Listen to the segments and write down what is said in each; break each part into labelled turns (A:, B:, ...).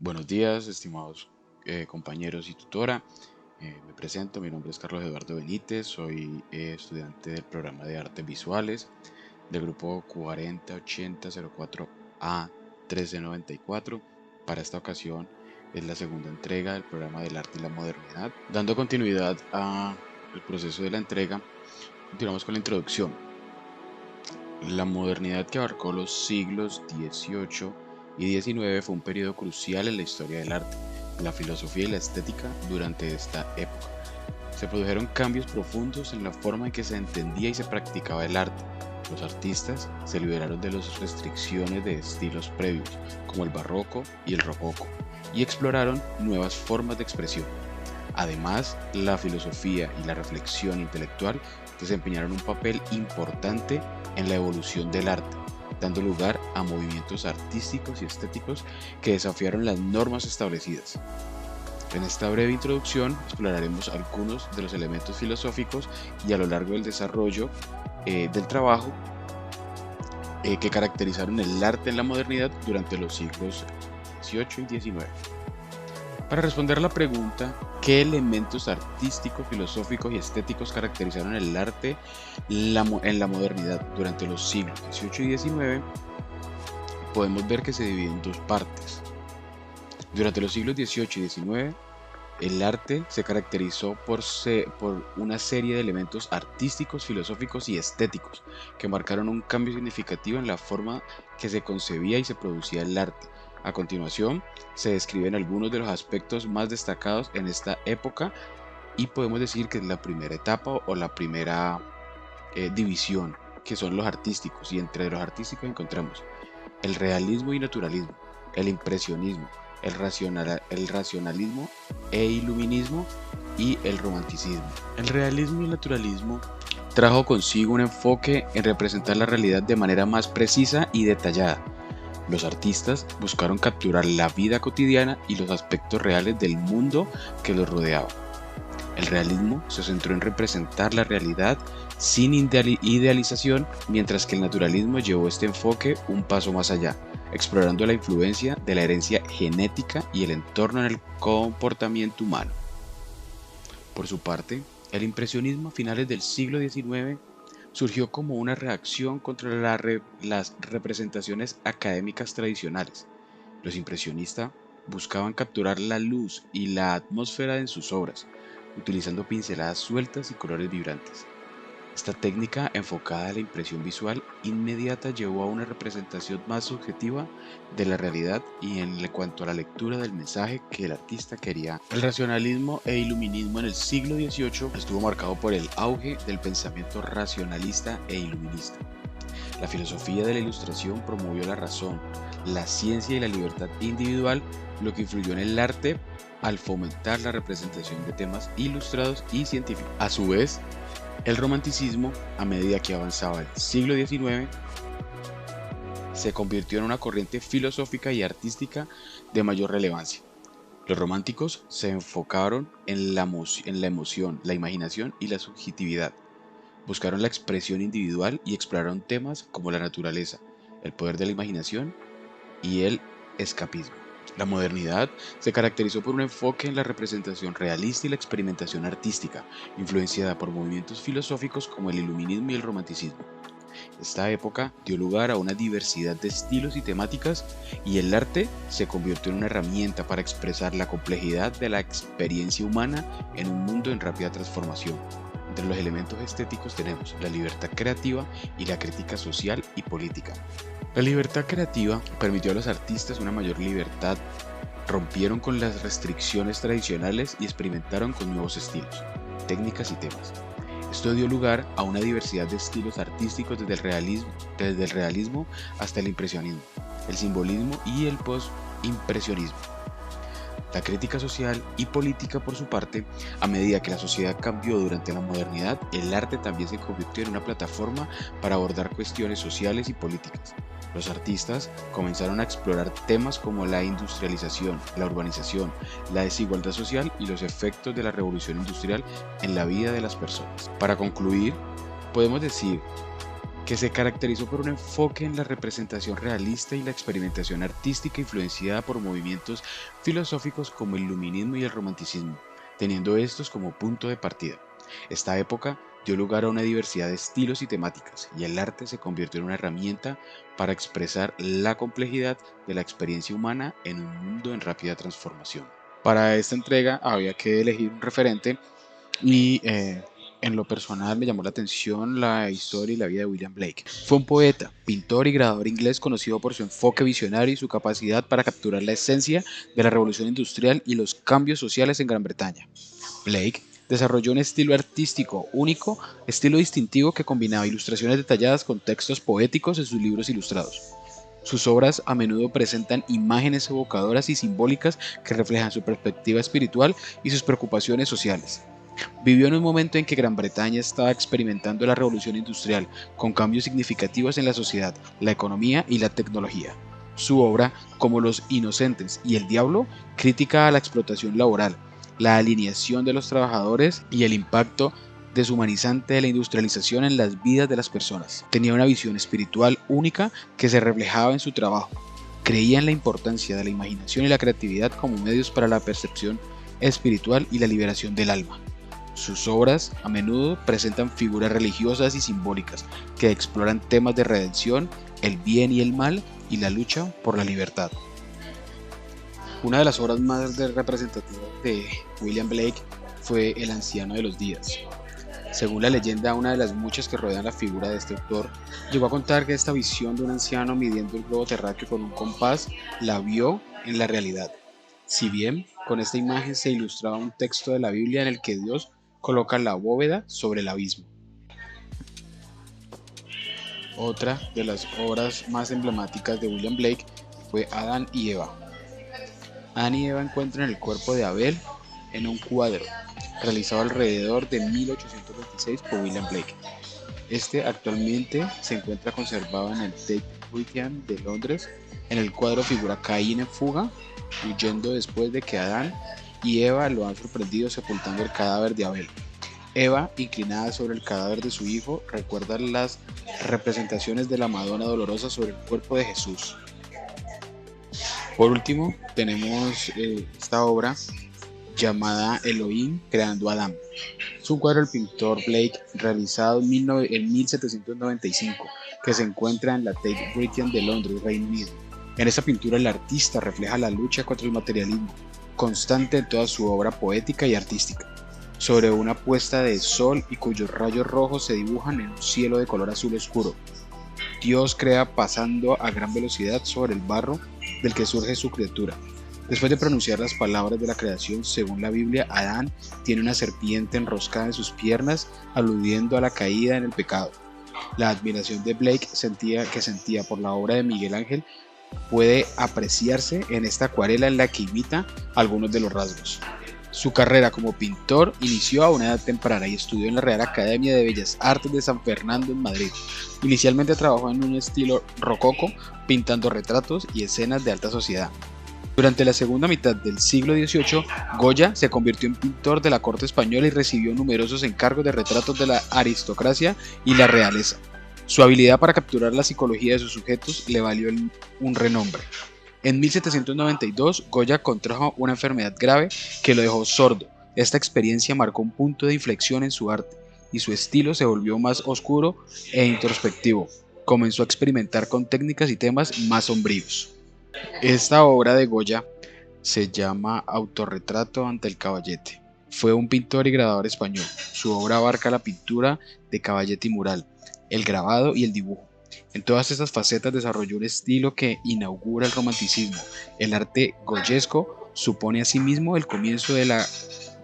A: Buenos días, estimados compañeros y tutora. Me presento, mi nombre es Carlos Eduardo Benítez, soy estudiante del programa de artes visuales del grupo 408004A 1394. Para esta ocasión es la segunda entrega del programa del arte y la modernidad. Dando continuidad al proceso de la entrega, continuamos con la introducción. La modernidad, que abarcó los siglos XVIII y XIX, fue un periodo crucial en la historia del arte, la filosofía y la estética durante esta época. Se produjeron cambios profundos en la forma en que se entendía y se practicaba el arte. Los artistas se liberaron de las restricciones de estilos previos, como el barroco y el rococó, y exploraron nuevas formas de expresión. Además, la filosofía y la reflexión intelectual desempeñaron un papel importante en la evolución del arte, dando lugar a movimientos artísticos y estéticos que desafiaron las normas establecidas. En esta breve introducción exploraremos algunos de los elementos filosóficos y a lo largo del desarrollo del trabajo que caracterizaron el arte en la modernidad durante los siglos XVIII y XIX. Para responder la pregunta, ¿qué elementos artísticos, filosóficos y estéticos caracterizaron el arte en la modernidad durante los siglos XVIII y XIX? Podemos ver que se divide en dos partes. Durante los siglos XVIII y XIX, el arte se caracterizó por una serie de elementos artísticos, filosóficos y estéticos que marcaron un cambio significativo en la forma que se concebía y se producía el arte. A continuación, se describen algunos de los aspectos más destacados en esta época y podemos decir que es la primera etapa o la primera división, que son los artísticos, y entre los artísticos encontramos el realismo y naturalismo, el impresionismo, el racionalismo e iluminismo y el romanticismo. El realismo y el naturalismo trajo consigo un enfoque en representar la realidad de manera más precisa y detallada. Los artistas buscaron capturar la vida cotidiana y los aspectos reales del mundo que los rodeaba. El realismo se centró en representar la realidad sin idealización, mientras que el naturalismo llevó este enfoque un paso más allá, explorando la influencia de la herencia genética y el entorno en el comportamiento humano. Por su parte, el impresionismo a finales del siglo XIX surgió como una reacción contra las representaciones académicas tradicionales. Los impresionistas buscaban capturar la luz y la atmósfera en sus obras, utilizando pinceladas sueltas y colores vibrantes. Esta técnica, enfocada a la impresión visual inmediata, llevó a una representación más subjetiva de la realidad y en cuanto a la lectura del mensaje que el artista quería. El racionalismo e iluminismo en el siglo XVIII estuvo marcado por el auge del pensamiento racionalista e iluminista. La filosofía de la Ilustración promovió la razón, la ciencia y la libertad individual, lo que influyó en el arte al fomentar la representación de temas ilustrados y científicos. A su vez, el romanticismo, a medida que avanzaba el siglo XIX, se convirtió en una corriente filosófica y artística de mayor relevancia. Los románticos se enfocaron en la emoción, la imaginación y la subjetividad. Buscaron la expresión individual y exploraron temas como la naturaleza, el poder de la imaginación y el escapismo. La modernidad se caracterizó por un enfoque en la representación realista y la experimentación artística, influenciada por movimientos filosóficos como el iluminismo y el romanticismo. Esta época dio lugar a una diversidad de estilos y temáticas, y el arte se convirtió en una herramienta para expresar la complejidad de la experiencia humana en un mundo en rápida transformación. Entre los elementos estéticos tenemos la libertad creativa y la crítica social y política. La libertad creativa permitió a los artistas una mayor libertad, rompieron con las restricciones tradicionales y experimentaron con nuevos estilos, técnicas y temas. Esto dio lugar a una diversidad de estilos artísticos desde el realismo hasta el impresionismo, el simbolismo y el post-impresionismo. La crítica social y política, por su parte, a medida que la sociedad cambió durante la modernidad, el arte también se convirtió en una plataforma para abordar cuestiones sociales y políticas. Los artistas comenzaron a explorar temas como la industrialización, la urbanización, la desigualdad social y los efectos de la revolución industrial en la vida de las personas. Para concluir, podemos decir que se caracterizó por un enfoque en la representación realista y la experimentación artística influenciada por movimientos filosóficos como el iluminismo y el romanticismo, teniendo estos como punto de partida. Esta época dio lugar a una diversidad de estilos y temáticas, y el arte se convirtió en una herramienta para expresar la complejidad de la experiencia humana en un mundo en rápida transformación. Para esta entrega había que elegir un referente y en lo personal me llamó la atención la historia y la vida de William Blake. Fue un poeta, pintor y grabador inglés conocido por su enfoque visionario y su capacidad para capturar la esencia de la revolución industrial y los cambios sociales en Gran Bretaña. Blake desarrolló un estilo artístico único, estilo distintivo que combinaba ilustraciones detalladas con textos poéticos en sus libros ilustrados. Sus obras a menudo presentan imágenes evocadoras y simbólicas que reflejan su perspectiva espiritual y sus preocupaciones sociales. Vivió en un momento en que Gran Bretaña estaba experimentando la revolución industrial, con cambios significativos en la sociedad, la economía y la tecnología. Su obra, como Los Inocentes y El Diablo, critica a la explotación laboral, la alineación de los trabajadores y el impacto deshumanizante de la industrialización en las vidas de las personas. Tenía una visión espiritual única que se reflejaba en su trabajo. Creía en la importancia de la imaginación y la creatividad como medios para la percepción espiritual y la liberación del alma. Sus obras a menudo presentan figuras religiosas y simbólicas que exploran temas de redención, el bien y el mal y la lucha por la libertad. Una de las obras más representativas de William Blake fue El anciano de los días. Según la leyenda, una de las muchas que rodean la figura de este autor, llegó a contar que esta visión de un anciano midiendo el globo terráqueo con un compás la vio en la realidad. Si bien con esta imagen se ilustraba un texto de la Biblia en el que Dios coloca la bóveda sobre el abismo. Otra de las obras más emblemáticas de William Blake fue Adán y Eva. Adán y Eva encuentran el cuerpo de Abel en un cuadro realizado alrededor de 1826 por William Blake. Este actualmente se encuentra conservado en el Tate Britain de Londres. En el cuadro figura Caín en fuga, huyendo después de que Adán y Eva lo han sorprendido sepultando el cadáver de Abel. Eva, inclinada sobre el cadáver de su hijo, recuerda las representaciones de la Madonna dolorosa sobre el cuerpo de Jesús. Por último, tenemos esta obra llamada Elohim creando a Adán. Es un cuadro del pintor Blake realizado en 1795 que se encuentra en la Tate Britain de Londres, Reino Unido. En esta pintura el artista refleja la lucha contra el materialismo, constante en toda su obra poética y artística, sobre una puesta de sol y cuyos rayos rojos se dibujan en un cielo de color azul oscuro. Dios crea pasando a gran velocidad sobre el barro del que surge su criatura. Después de pronunciar las palabras de la creación, según la Biblia, Adán tiene una serpiente enroscada en sus piernas, aludiendo a la caída en el pecado. La admiración de Blake que sentía por la obra de Miguel Ángel puede apreciarse en esta acuarela en la que imita algunos de los rasgos. Su carrera como pintor inició a una edad temprana y estudió en la Real Academia de Bellas Artes de San Fernando en Madrid. Inicialmente trabajó en un estilo rococó, pintando retratos y escenas de alta sociedad. Durante la segunda mitad del siglo XVIII, Goya se convirtió en pintor de la corte española y recibió numerosos encargos de retratos de la aristocracia y la realeza. Su habilidad para capturar la psicología de sus sujetos le valió un renombre. En 1792, Goya contrajo una enfermedad grave que lo dejó sordo. Esta experiencia marcó un punto de inflexión en su arte, y su estilo se volvió más oscuro e introspectivo. Comenzó a experimentar con técnicas y temas más sombríos. Esta obra de Goya se llama Autorretrato ante el caballete. Fue un pintor y grabador español. Su obra abarca la pintura de caballete y mural, el grabado y el dibujo. En todas estas facetas desarrolló un estilo que inaugura el romanticismo. El arte goyesco supone asimismo el comienzo de la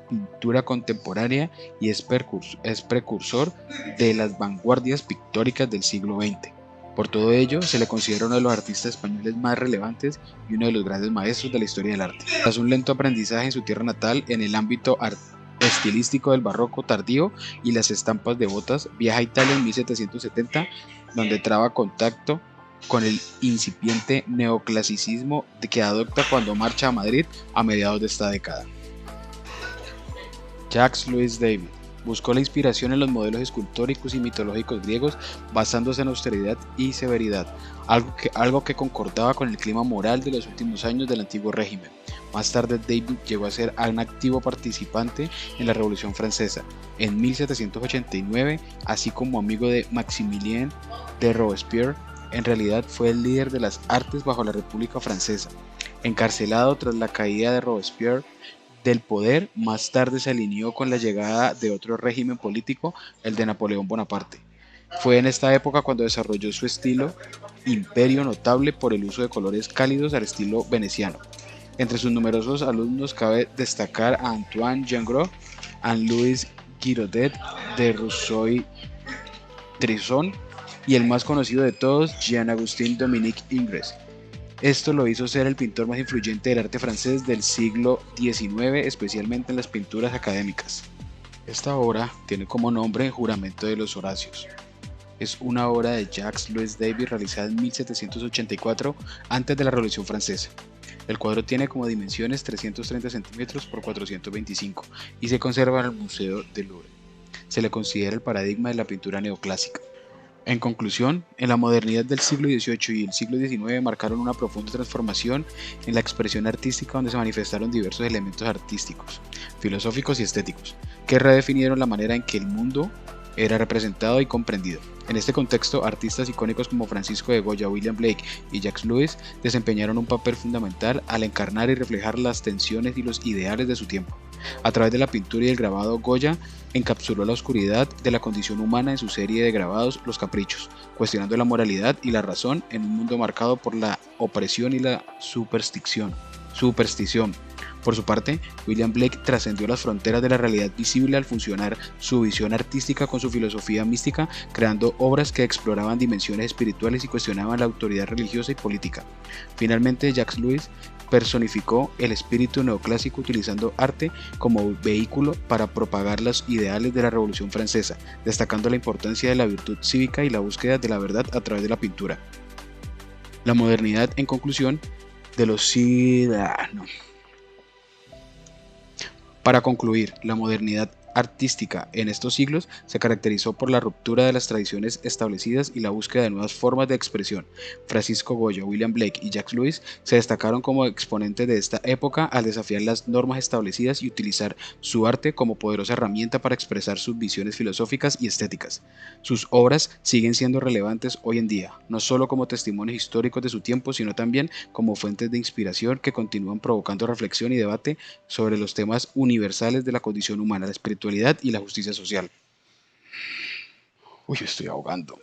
A: pintura contemporánea y es precursor de las vanguardias pictóricas del siglo XX. Por todo ello, se le considera uno de los artistas españoles más relevantes y uno de los grandes maestros de la historia del arte. Tras un lento aprendizaje en su tierra natal en el ámbito estilístico del barroco tardío y las estampas devotas, viaja a Italia en 1770, donde traba contacto con el incipiente neoclasicismo que adopta cuando marcha a Madrid a mediados de esta década. Jacques Louis David. Buscó la inspiración en los modelos escultóricos y mitológicos griegos, basándose en austeridad y severidad, algo que concordaba con el clima moral de los últimos años del antiguo régimen. Más tarde, David llegó a ser un activo participante en la Revolución Francesa en 1789, así como amigo de Maximilien de Robespierre. En realidad fue el líder de las artes bajo la República Francesa. Encarcelado tras la caída de Robespierre del poder, más tarde se alineó con la llegada de otro régimen político, el de Napoleón Bonaparte. Fue en esta época cuando desarrolló su estilo imperio, notable por el uso de colores cálidos al estilo veneciano. Entre sus numerosos alumnos cabe destacar a Antoine Gingras, Anne-Louise Giraudet de Rousseau-Tresson y el más conocido de todos, Jean-Augustin Dominique Ingres. Esto lo hizo ser el pintor más influyente del arte francés del siglo XIX, especialmente en las pinturas académicas. Esta obra tiene como nombre Juramento de los Horacios. Es una obra de Jacques-Louis David realizada en 1784, antes de la Revolución Francesa. El cuadro tiene como dimensiones 330 centímetros por 425 y se conserva en el Museo del Louvre. Se le considera el paradigma de la pintura neoclásica. En conclusión, en la modernidad del siglo XVIII y el siglo XIX marcaron una profunda transformación en la expresión artística, donde se manifestaron diversos elementos artísticos, filosóficos y estéticos, que redefinieron la manera en que el mundo era representado y comprendido. En este contexto, artistas icónicos como Francisco de Goya, William Blake y Jacques Louis desempeñaron un papel fundamental al encarnar y reflejar las tensiones y los ideales de su tiempo. A través de la pintura y el grabado, Goya encapsuló la oscuridad de la condición humana en su serie de grabados Los Caprichos, cuestionando la moralidad y la razón en un mundo marcado por la opresión y la superstición. Por su parte, William Blake trascendió las fronteras de la realidad visible al fusionar su visión artística con su filosofía mística, creando obras que exploraban dimensiones espirituales y cuestionaban la autoridad religiosa y política. Finalmente, Jacques Louis personificó el espíritu neoclásico utilizando arte como vehículo para propagar los ideales de la Revolución Francesa, destacando la importancia de la virtud cívica y la búsqueda de la verdad a través de la pintura. La modernidad, en conclusión, de los ciudadanos. Para concluir, la modernidad artística en estos siglos se caracterizó por la ruptura de las tradiciones establecidas y la búsqueda de nuevas formas de expresión. Francisco Goya, William Blake y Jacques Louis se destacaron como exponentes de esta época al desafiar las normas establecidas y utilizar su arte como poderosa herramienta para expresar sus visiones filosóficas y estéticas. Sus obras siguen siendo relevantes hoy en día, no solo como testimonios históricos de su tiempo, sino también como fuentes de inspiración que continúan provocando reflexión y debate sobre los temas universales de la condición humana, la espiritualidad y la justicia social. Uy, me estoy ahogando.